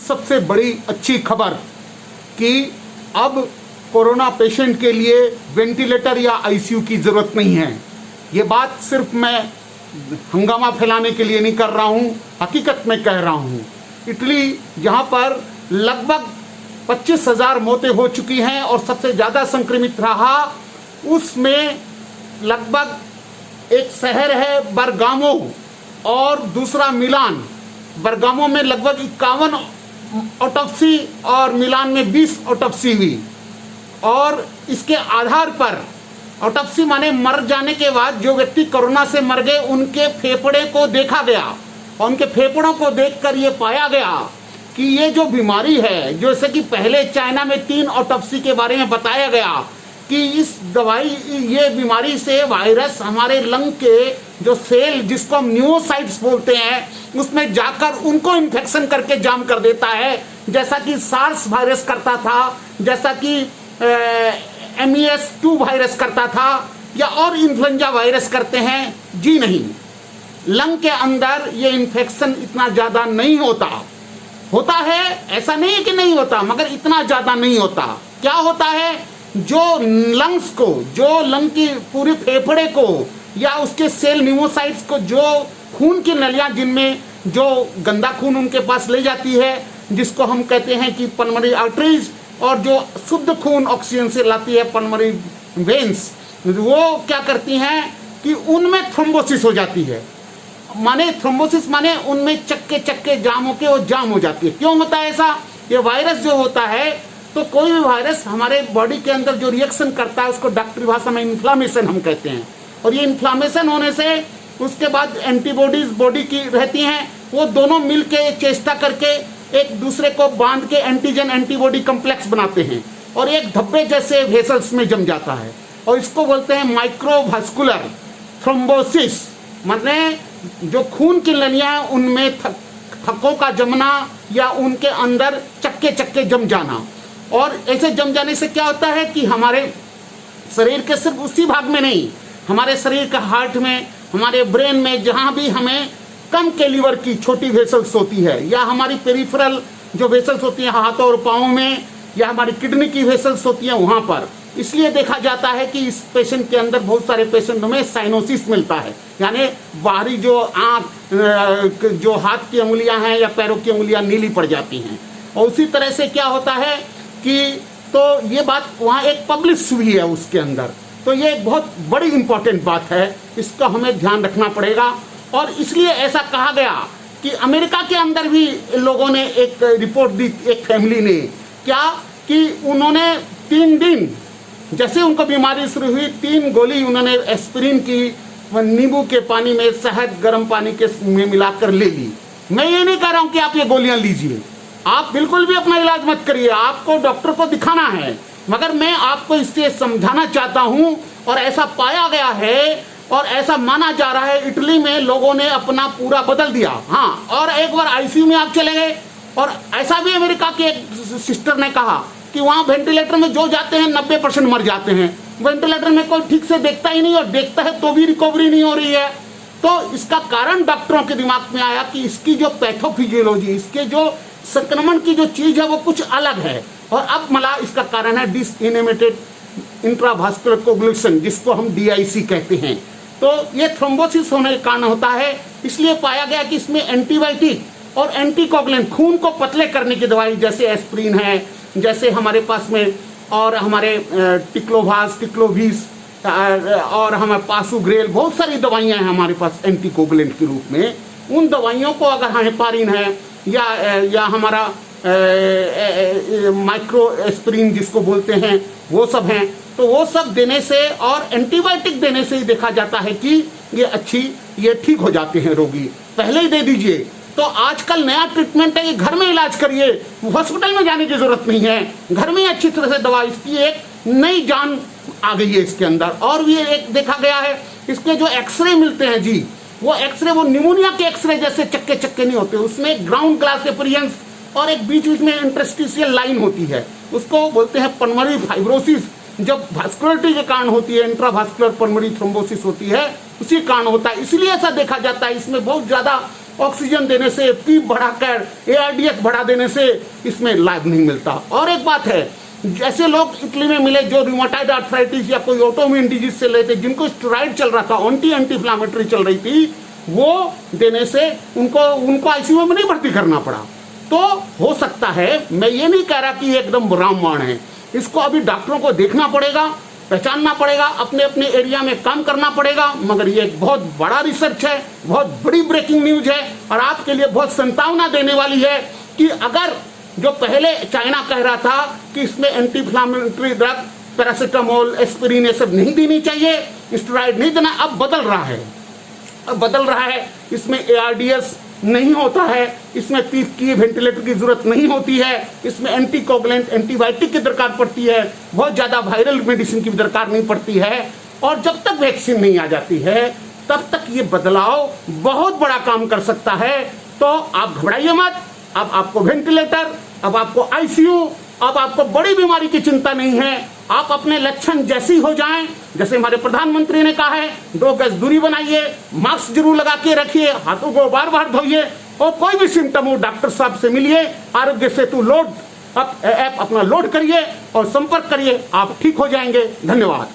सबसे बड़ी अच्छी खबर कि अब कोरोना पेशेंट के लिए वेंटिलेटर या आईसीयू की ज़रूरत नहीं है। ये बात सिर्फ मैं हंगामा फैलाने के लिए नहीं कर रहा हूँ, हकीकत में कह रहा हूँ। इटली जहाँ पर लगभग 25,000 मौतें हो चुकी हैं और सबसे ज़्यादा संक्रमित रहा, उसमें लगभग एक शहर है बरगामो और दूसरा मिलान। बरगामो में लगभग 51 ऑटोप्सी और मिलान में 20 ऑटोप्सी हुई। और इसके आधार पर ऑटोप्सी माने मर जाने के बाद जो व्यक्ति कोरोना से मर गए उनके फेफड़े को देखा गया और उनके फेफड़ों को देखकर ये पाया गया कि ये जो बीमारी है, जैसे कि पहले चाइना में 3 ऑटोप्सी के बारे में बताया गया कि इस दवाई ये बीमारी से वायरस हमारे लंग के जो सेल जिसको हम न्यूरोसाइट्स बोलते हैं उसमें जाकर उनको इन्फेक्शन करके जाम कर देता है, जैसा कि सार्स वायरस करता था, जैसा कि MES2 वायरस करता था या और इन्फ्लुएंजा वायरस करते हैं। जी नहीं, लंग के अंदर ये इन्फेक्शन इतना ज़्यादा नहीं होता है, ऐसा नहीं है कि नहीं होता, मगर इतना ज़्यादा नहीं होता। क्या होता है, जो लंग्स को, जो लंग की पूरे फेफड़े को या उसके सेल न्यूमोसाइट्स को, जो खून की नलियां जिनमें जो गंदा खून उनके पास ले जाती है, जिसको हम कहते हैं कि पल्मोनरी आर्टरीज, और जो शुद्ध खून ऑक्सीजन से लाती है पल्मोनरी वेन्स, वो क्या करती हैं कि उनमें थ्रोम्बोसिस हो जाती है। माने थ्रोम्बोसिस माने उनमें चक्के जाम होके वो जाम हो जाती है। क्यों होता है ऐसा? ये वायरस जो होता है, तो कोई भी वायरस हमारे बॉडी के अंदर जो रिएक्शन करता है उसको डॉक्टरी भाषा में इन्फ्लामेशन हम कहते हैं। और ये इन्फ्लामेशन होने से उसके बाद एंटीबॉडीज बॉडी की रहती हैं, वो दोनों मिल के चेष्टा करके एक दूसरे को बांध के एंटीजन एंटीबॉडी कम्प्लेक्स बनाते हैं और एक धब्बे जैसे वेसल्स में जम जाता है और इसको बोलते हैं माइक्रोवास्कुलर थ्रोम्बोसिस। मतलब जो खून की नलियां उनमें थक्कों का जमना या उनके अंदर चक्के जम जाना। और ऐसे जम जाने से क्या होता है कि हमारे शरीर के सिर्फ उसी भाग में नहीं, हमारे शरीर का हार्ट में, हमारे ब्रेन में, जहाँ भी हमें कम कैलिबर की छोटी वेसल्स होती है या हमारी पेरिफेरल जो वेसल्स होती हैं हाथों और पाँव में, या हमारी किडनी की वेसल्स होती हैं वहाँ पर, इसलिए देखा जाता है कि इस पेशेंट के अंदर, बहुत सारे पेशेंटों में साइनोसिस मिलता है, यानी बाहरी जो आँख, जो हाथ की उंगलियाँ हैं या पैरों की उंगलियाँ नीली पड़ जाती हैं। और उसी तरह से क्या होता है कि तो ये बात वहाँ एक पब्लिश हुई है उसके अंदर, तो ये एक बहुत बड़ी इंपॉर्टेंट बात है, इसका हमें ध्यान रखना पड़ेगा। और इसलिए ऐसा कहा गया कि अमेरिका के अंदर भी लोगों ने एक रिपोर्ट दी, एक फैमिली ने, क्या कि उन्होंने 3 दिन जैसे उनको बीमारी शुरू हुई, 3 गोली उन्होंने एस्पिरिन की नींबू के पानी में, शहद गर्म पानी के में मिलाकर ले ली। मैं ये नहीं कह रहा हूँ कि आप ये गोलियां लीजिए, आप बिल्कुल भी अपना इलाज मत करिए, आपको डॉक्टर को दिखाना है, मगर मैं आपको इससे समझाना चाहता हूँ। और ऐसा पाया गया है और ऐसा माना जा रहा है, इटली में लोगों ने अपना पूरा बदल दिया। हाँ, और एक बार आईसीयू में आप चले गए, और ऐसा भी अमेरिका के एक सिस्टर ने कहा कि वहाँ वेंटिलेटर में जो जाते हैं 90% मर जाते हैं, वेंटिलेटर में कोई ठीक से देखता ही नहीं, और देखता है तो भी रिकवरी नहीं हो रही है। तो इसका कारण डॉक्टरों के दिमाग में आया कि इसकी जो पैथोफिजियोलॉजी, इसके जो संक्रमण की जो चीज है वो कुछ अलग है, और अब मला इसका कारण है डिसइनेमेटेड इंट्रावास्कुलर कोगुलेशन, जिसको हम DIC कहते हैं। तो ये थ्रोम्बोसिस होने के कारण होता है, इसलिए पाया गया कि इसमें एंटीबायोटिक और एंटीकोगुलेंट, खून को पतले करने की दवाई जैसे एस्पिरिन है, जैसे हमारे पास में, और हमारे टिक्लोवास, टिक्लोवीस, और हमारे पासुग्रेल, बहुत सारी दवाइयाँ हैं हमारे पास एंटीकोगुलेंट के रूप में। उन दवाइयों को अगर हेपारिन है या हमारा माइक्रो एस्पिरिन जिसको बोलते हैं, वो सब हैं, तो वो सब देने से और एंटीबायोटिक देने से ही देखा जाता है कि ये ठीक हो जाते हैं रोगी। पहले ही दे दीजिए। तो आजकल नया ट्रीटमेंट है, ये घर में इलाज करिए, हॉस्पिटल में जाने की जरूरत नहीं है, घर में अच्छी तरह से दवा, इसकी एक नई जान आ गई है इसके अंदर। और भी एक देखा गया है, इसके जो एक्सरे मिलते हैं जी, वो एक्सरे, वो निमोनिया के एक्सरे जैसे चक्के नहीं होते, उसमें ग्राउंड ग्लास एपरियंस और एक बीच में इंटरस्टिशियल लाइन होती है, उसको बोलते हैं पल्मोनरी फाइब्रोसिस। जब वास्कुलरिटी के कारण होती है, इंट्रावास्कुलर पल्मोनरी थ्रोम्बोसिस होती है, उसी कारण होता है, इसलिए ऐसा देखा जाता है। इसमें बहुत ज्यादा ऑक्सीजन देने से, पीप बढ़ाकर ARDS बढ़ा देने से इसमें लाभ नहीं मिलता। और एक बात है, जैसे लोग इटली में मिले जो रूमेटॉइड आर्थराइटिस या कोई ऑटोइम्यून डिजीज से लेते, जिनको स्टेरॉइड चल रहा था, एंटी इंफ्लेमेटरी चल रही थी, वो देने से उनको आईसीयू में नहीं भर्ती करना पड़ा। तो हो सकता है, मैं ये नहीं कह रहा कि ये एकदम रामबाण है, इसको अभी डॉक्टरों को देखना पड़ेगा, पहचानना पड़ेगा, अपने अपने एरिया में काम करना पड़ेगा। मगर ये एक बहुत बड़ा रिसर्च है, बहुत बड़ी ब्रेकिंग न्यूज है और आपके लिए बहुत संभावना देने वाली है कि अगर जो पहले चाइना कह रहा था कि इसमें anti inflammatory drug, paracetamol, aspirin, ये सब नहीं देनी चाहिए, स्टेरॉइड नहीं देना, अब बदल रहा है। अब बदल रहा है, इसमें ARDS नहीं होता है, इसमें पीप की वेंटिलेटर की जरूरत नहीं होती है, इसमें एंटीकोगुलेंट, एंटीबायोटिक की दरकार पड़ती है, बहुत ज़्यादा वायरल मेडिसिन की दरकार नहीं पड़ती है। और जब तक वैक्सीन नहीं आ जाती है तब तक ये बदलाव बहुत बड़ा काम कर सकता है। तो आप घबराइए मत, अब आपको वेंटिलेटर, अब आपको ICU, अब आपको बड़ी बीमारी की चिंता नहीं है। आप अपने लक्षण जैसी हो जाएं, जैसे हमारे प्रधानमंत्री ने कहा है, 2 गज दूरी बनाइए, मास्क जरूर लगा के रखिए, हाथों को बार बार धोइए और कोई भी सिम्टम हो डॉक्टर साहब से मिलिए, आरोग्य सेतु ऐप अपना लोड करिए और संपर्क करिए, आप ठीक हो जाएंगे। धन्यवाद।